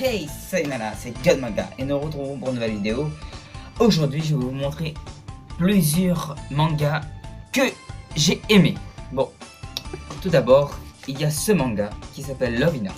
Hey, salut Nana, c'est God Manga et nous nous retrouvons pour une nouvelle vidéo. Aujourd'hui, je vais vous montrer plusieurs mangas que j'ai aimés. Bon, tout d'abord, il y a ce manga qui s'appelle Love Hina.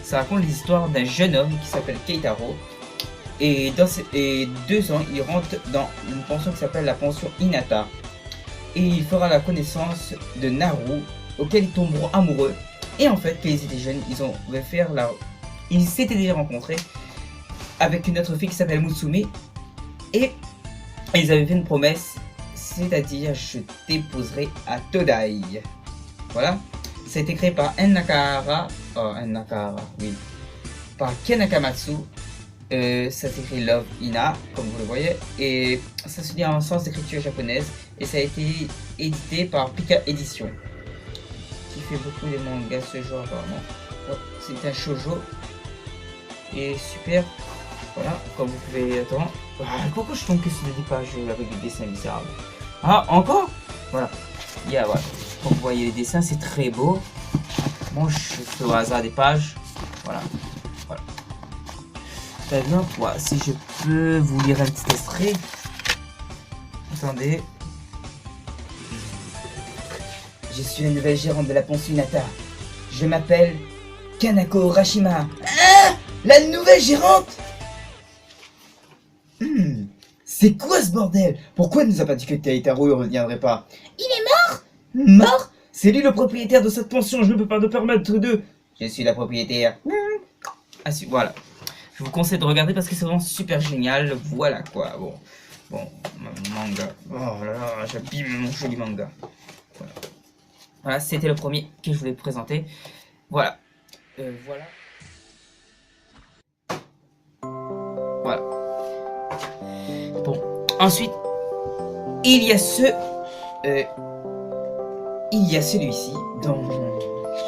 Ça raconte l'histoire d'un jeune homme qui s'appelle Keitaro. Et dans 2 ans, il rentre dans une pension qui s'appelle la pension Hinata. Et il fera la connaissance de Naru, auquel ils tomberont amoureux. Et en fait, quand ils étaient jeunes, ils s'étaient déjà rencontrés avec une autre fille qui s'appelle Mutsumi. Et ils avaient fait une promesse, c'est-à-dire je t'épouserai à Todai. Voilà. Ça a été créé par par Ken Nakamatsu. Ça s'écrit Love Hina, comme vous le voyez, et ça se lit en sens d'écriture japonaise, et ça a été édité par Pika Édition, qui fait beaucoup de mangas ce genre apparemment. Ouais, c'est un shoujo, et super, voilà, comme vous pouvez attendre. Pourquoi je tombe que sur des pages avec des dessins bizarres? Ah, encore? Voilà, voilà. Comme vous voyez les dessins, c'est très beau. Bon, je fais au hasard des pages, voilà. Maintenant, si je peux vous lire un petit extrait. Attendez. Je suis la nouvelle gérante de la pension Hinata. Je m'appelle Kanako Urashima. Ah, la nouvelle gérante. C'est quoi ce bordel? Pourquoi elle nous a pas dit que Keitaro ne reviendrait pas? Il est mort? Mort? C'est lui le propriétaire de cette pension, je ne peux pas te permettre de... Je suis la propriétaire. Ah si, voilà. Je vous conseille de regarder parce que c'est vraiment super génial. Voilà quoi. Bon, manga. Oh là là, j'abîme mon joli manga. Voilà, c'était le premier que je voulais présenter. Voilà. Voilà. Bon, ensuite, il y a celui-ci dont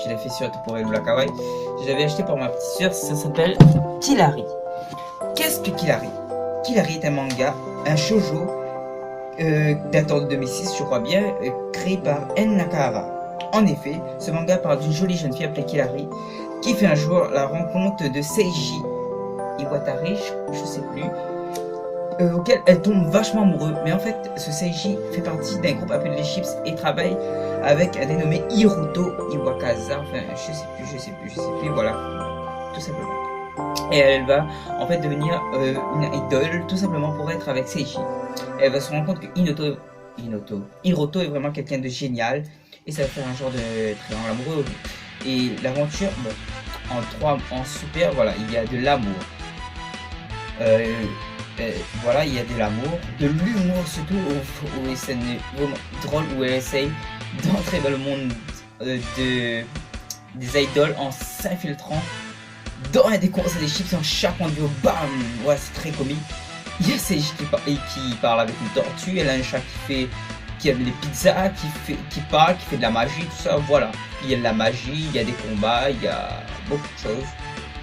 je l'ai fait sur Toporelu la Kawaii. Je l'avais acheté pour ma petite soeur, ça s'appelle Killari. Qu'est-ce que Killari? Killari est un manga, un shoujo datant de 2006, je crois bien, créé par En Nakahara. En effet, ce manga parle d'une jolie jeune fille appelée Killari qui fait un jour la rencontre de Seiji Iwatari, je sais plus, auquel elle tombe vachement amoureuse. Mais en fait, ce Seiji fait partie d'un groupe appelé les Chips et travaille avec un dénommé Hiruto Iwakaza, enfin je sais plus, voilà, tout simplement. Et elle va en fait devenir une idole, tout simplement pour être avec Seiji. Elle va se rendre compte que Hiruto est vraiment quelqu'un de génial, et ça va faire un genre de triangle amoureux. Et l'aventure, bon, en super, voilà, il y a de l'amour. Voilà, il y a de l'amour, de l'humour surtout, où c'est vraiment drôle, où elle essaye d'entrer dans le monde des idoles en s'infiltrant dans un des courses des chips en chapeau de bam. Ouais, c'est très comique. Il y a Seiji qui parle avec une tortue, elle a un chat qui a des pizzas, qui parle, qui fait de la magie, tout ça, voilà. Il y a de la magie, il y a des combats, il y a beaucoup de choses.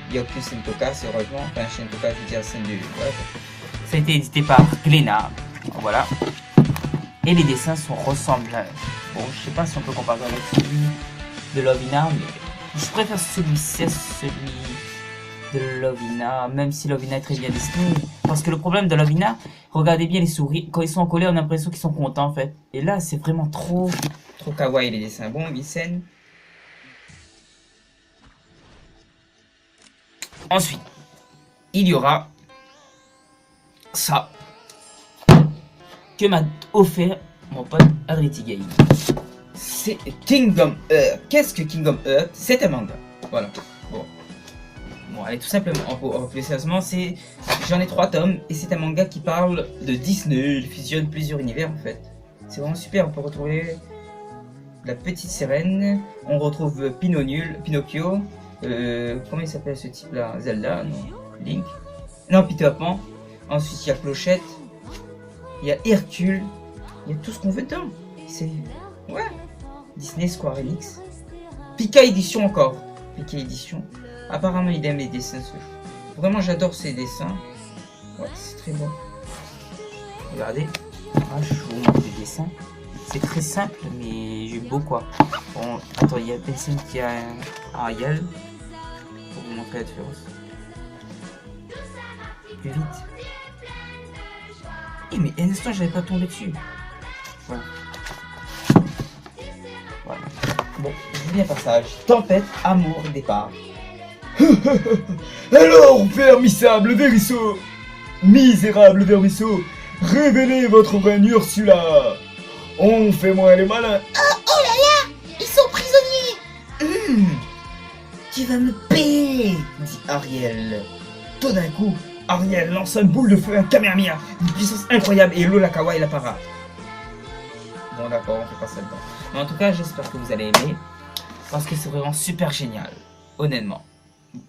Il n'y a aucune scène cocasse, heureusement. Enfin, scène cocasse, je veux dire scène de... Voilà. Ça a été édité par Glénat, voilà. Et les dessins ressemblent. Bon, je sais pas si on peut comparer avec celui de Love Hina, mais je préfère celui de Love Hina, même si Love Hina est très bien dessiné. Parce que le problème de Love Hina, regardez bien les souris, quand ils sont en colère, on a l'impression qu'ils sont contents en fait. Et là, c'est vraiment trop kawaii les dessins. Bon, Vincent. Ensuite, il y aura ça que m'a offert mon pote Adretigai. C'est Kingdom Hearts. Qu'est-ce que Kingdom Hearts? C'est un manga. Voilà. Bon, allez, tout simplement, plus sérieusement, j'en ai 3 tomes et c'est un manga qui parle de Disney. Il fusionne plusieurs univers en fait. C'est vraiment super. On peut retrouver la petite sirène. On retrouve Pinocchio. Comment il s'appelle ce type là? Zelda? Non. Link? Non, Peter Pan. Ensuite, il y a Clochette, il y a Hercule, il y a tout ce qu'on veut dedans. C'est... Ouais. Disney, Square Enix. Pika Édition encore. Pika Édition. Apparemment, il aime les dessins ce jeu. Vraiment, j'adore ces dessins. Ouais, c'est très bon. Regardez. Je vous montre les dessins. C'est très simple, mais j'aime beaucoup quoi. Bon, attends, il y a personne qui a un Ariel. Pour vous montrer la différence. plus vite. Eh mais un instant, j'avais pas tombé dessus. Voilà. Voilà. Bon, je passage. Tempête, amour, départ. Alors, vermissable Vermisseau, misérable Vermisseau, révélez votre règne Ursula. On fait moins les malins. Oh là là, ils sont prisonniers. Tu vas me payer, dit Ariel. Tout d'un coup, Ariel lance une boule de feu, un Kamehameha, une puissance incroyable, et Lola Kawaii la para. Bon d'accord, on fait pas ça dedans. Mais en tout cas, j'espère que vous allez aimer. Parce que c'est vraiment super génial. Honnêtement.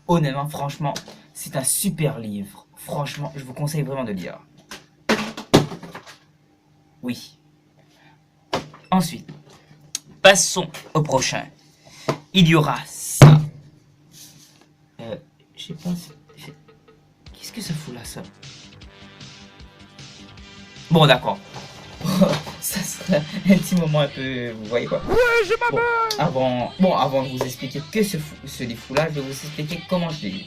Honnêtement, franchement, c'est un super livre. Franchement, je vous conseille vraiment de lire. Oui. Ensuite, passons au prochain. Il y aura ça. Je sais pas. Qu'est-ce que ça fout là, ça? Bon, d'accord. Ça serait un petit moment un peu, vous voyez quoi. Ouais, je m'appelle. Avant de vous expliquer que ce livre là, je vais vous expliquer comment je l'ai lu.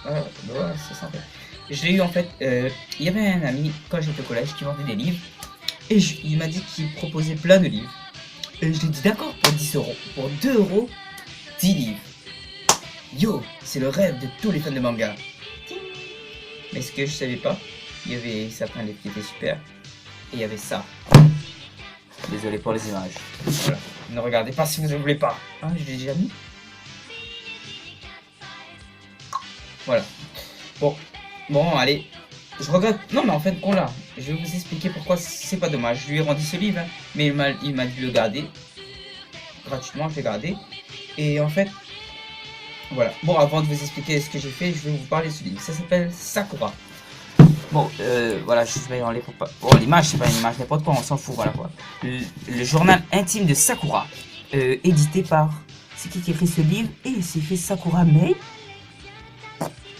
Voilà, c'est ça en fait. Je l'ai eu en fait, il y avait un ami quand j'étais au collège qui vendait des livres et il m'a dit qu'il proposait plein de livres. Et je lui ai dit d'accord pour 10 euros. Pour 2 euros, 10 livres. Yo, c'est le rêve de tous les fans de manga. Mais ce que je savais pas, il y avait certains livres qui étaient super. Et il y avait ça. Désolé pour les images. Voilà. Ne regardez pas si vous ne voulez pas. Ah, je l'ai déjà mis. Voilà. Bon, allez. Je regrette. Non, mais en fait, on l'a. Je vais vous expliquer pourquoi c'est pas dommage. Je lui ai rendu ce livre, hein, mais il m'a dit de le garder. Gratuitement, je l'ai gardé. Et en fait, voilà. Bon, avant de vous expliquer ce que j'ai fait, je vais vous parler de ce livre. Ça s'appelle Sakura. Bon, voilà, je vais enlever pour pas. Bon, l'image, c'est pas une image, n'importe quoi, on s'en fout, voilà quoi. Le journal intime de Sakura, édité par. C'est qui écrit ce livre? Et c'est fait Sakura Mei.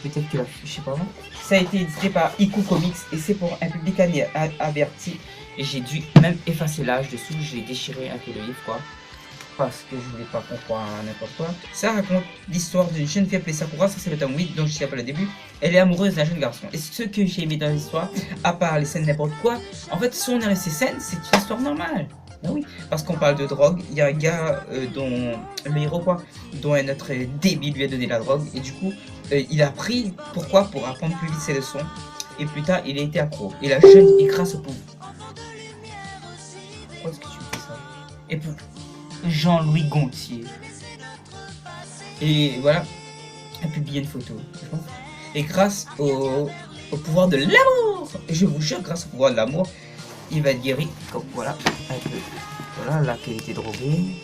Peut-être que je sais pas. Ça a été édité par Iku Comics et c'est pour un public averti. Et j'ai dû même effacer l'âge dessous, j'ai déchiré un peu le livre quoi. Parce que je voulais pas qu'on croie à n'importe quoi. Ça raconte l'histoire d'une jeune fille appelée Sakura, ça c'est le tome 8 dont je sais pas le début. Elle est amoureuse d'un jeune garçon. Et ce que j'ai aimé dans l'histoire, à part les scènes n'importe quoi, en fait si on arrête ces scènes, c'est une histoire normale. Oui, parce qu'on parle de drogue, il y a un gars dont le héros quoi, dont un autre débile lui a donné la drogue et du coup il a appris pourquoi pour apprendre plus vite ses leçons et plus tard il a été accro et la jeune est grâce au pauvre. Pourquoi est-ce que tu fais ça? Et pour Jean-Louis Gontier. Et voilà, a publié une photo. Et grâce au pouvoir de l'amour, et je vous jure, grâce au pouvoir de l'amour, il va être guéri. Comme voilà, un peu. Voilà, là qu'elle était droguée.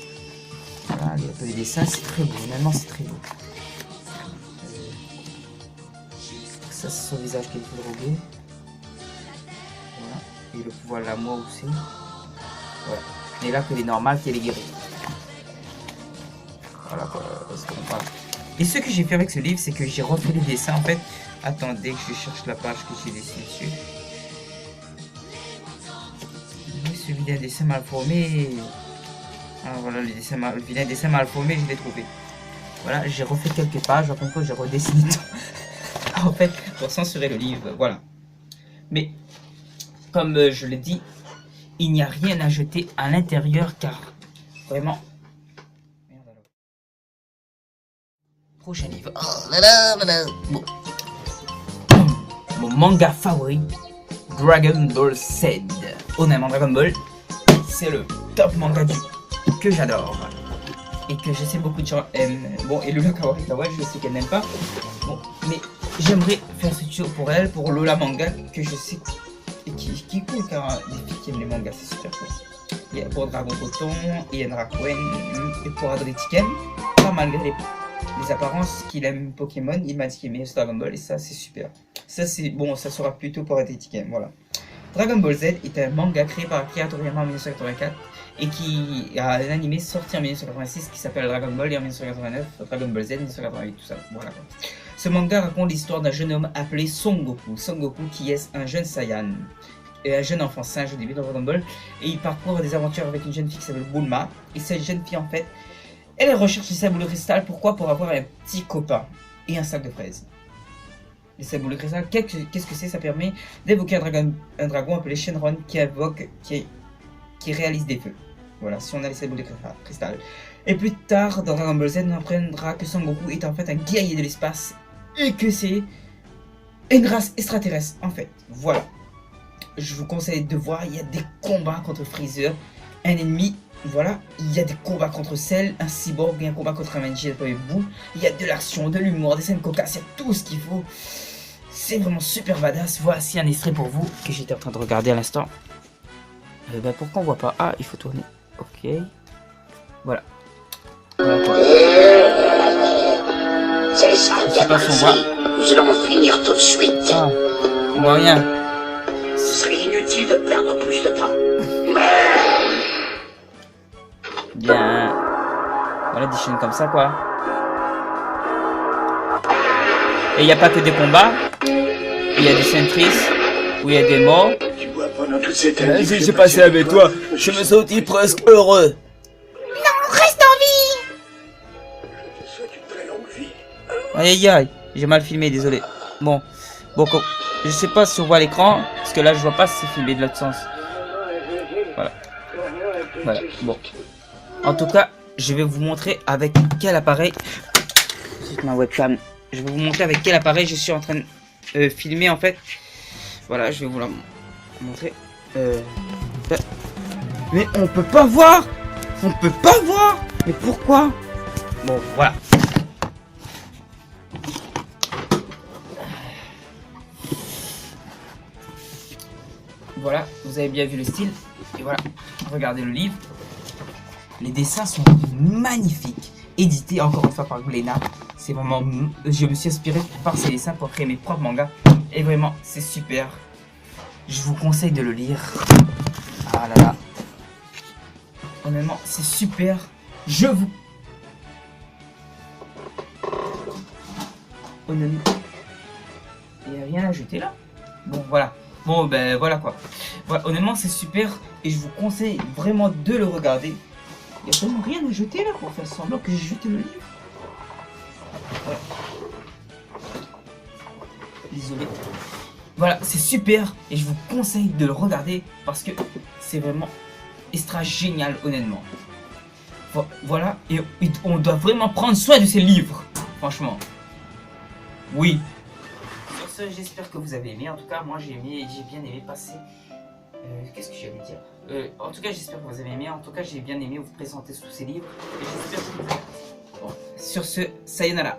Voilà, il y a un peu les dessins, c'est très beau. Honnêtement, c'est très beau. Ça, c'est son visage qui est drogué. Voilà, et le pouvoir de l'amour aussi. Voilà. Et là, qu'elle est normale, qu'elle est guérie. Voilà quoi, ce qu'on parle. Et ce que j'ai fait avec ce livre, c'est que j'ai refait les dessins en fait. Attendez que je cherche la page que j'ai dessiné dessus. Ce vilain dessin mal formé. Ah voilà, le vilain dessin mal formé, je l'ai trouvé. Voilà, j'ai refait quelques pages, encore une fois, j'ai redessiné tout. En fait, pour censurer le livre, voilà. Mais, comme je l'ai dit, il n'y a rien à jeter à l'intérieur car vraiment. Prochain livre. Oh là là là là. Bon. Mon manga favori, Dragon Ball Z. Honnêtement, Dragon Ball, c'est le top manga que j'adore. Et que je sais beaucoup de gens aiment. Bon, et Lola Kawaii, je sais qu'elle n'aime pas. Bon, mais j'aimerais faire ce tuto pour elle, pour Lola Manga, que je sais et qui est cool car les filles qui aiment les mangas, c'est super cool. Il y a pour Dragon Coton, Ian Rakuen et pour Adretiken, pas malgré les apparences qu'il aime Pokémon, il m'a dit qu'il aimait Dragon Ball et ça c'est super. Ça c'est bon, ça sera plutôt pour Adretiken, voilà. Dragon Ball Z est un manga créé par Akira Toriyama en 1984 et qui a un animé sorti en 1986 qui s'appelle Dragon Ball et en 1989 Dragon Ball Z 1988, tout ça. Voilà. Ce manga raconte l'histoire d'un jeune homme appelé Son Goku. Son Goku qui est un jeune Saiyan et un jeune enfant singe au début de Dragon Ball et il parcourt des aventures avec une jeune fille qui s'appelle Bulma et cette jeune fille en fait elle recherche les sables de cristal. Pourquoi? Pour avoir un petit copain et un sac de fraises. Les 7 boules de cristal, qu'est-ce que c'est? Ça permet d'évoquer un dragon appelé Shenron qui réalise des feux. Voilà, si on a les 7 boules de cristal. Et plus tard, dans Dragon Ball Z, on apprendra que Son Goku est en fait un guerrier de l'espace et que c'est une race extraterrestre, en fait. Voilà. Je vous conseille de voir, il y a des combats contre Freezer, un ennemi. Voilà, il y a des combats contre Cell, un cyborg, il y a un combat contre un Manji, il y a de l'action, de l'humour, des scènes cocasses, il y a tout ce qu'il faut. C'est vraiment super badass. Voici un extrait pour vous que j'étais en train de regarder à l'instant. Pourquoi on voit pas? Ah, il faut tourner. Ok. Voilà. C'est ça, Je sais pas si on voit. Nous allons finir tout de suite. Ah, on voit rien. Ce serait inutile de perdre plus de temps. Bien. Voilà, des chaînes comme ça, quoi. Et il n'y a pas que des combats. Il y a des scènes tristes où il y a des morts. Tu vois, pendant toute cette année, J'ai passé avec toi, je me sentis presque heureux. Non, reste en vie. Je te souhaite une très longue vie. Aïe aïe aïe, j'ai mal filmé, désolé. Bon, je sais pas si on voit l'écran, parce que là je vois pas si c'est filmé de l'autre sens. Voilà, bon. En tout cas, je vais vous montrer avec quel appareil. C'est ma webcam. Je vais vous montrer avec quel appareil je suis en train de filmer en fait. Voilà, je vais vous la montrer. Mais on peut pas voir. On peut pas voir. Mais pourquoi? Bon, voilà. Voilà, vous avez bien vu le style. Et voilà, regardez le livre. Les dessins sont magnifiques. Édités encore une fois par Glénat. C'est vraiment... Je me suis inspiré par ces dessins pour créer mes propres mangas. Et vraiment, c'est super. Je vous conseille de le lire. Ah là là. Honnêtement, c'est super. Je vous... Honnêtement... Il n'y a rien à jeter là. Bon, voilà. Bon, ben voilà quoi. Voilà, honnêtement, c'est super. Et je vous conseille vraiment de le regarder. Il n'y a tellement rien à jeter là pour faire semblant que j'ai jeté le livre. Voilà. Désolé. Voilà, c'est super. Et je vous conseille de le regarder parce que c'est vraiment extra génial, honnêtement. Voilà. Et on doit vraiment prendre soin de ces livres. Franchement. Oui. Sur ce, j'espère que vous avez aimé. En tout cas, moi j'ai bien aimé passer. Qu'est-ce que j'allais dire? En tout cas, j'espère que vous avez aimé. En tout cas, j'ai bien aimé vous présenter tous ces livres. Et j'espère que vous avez... Bon, sur ce, sayonara.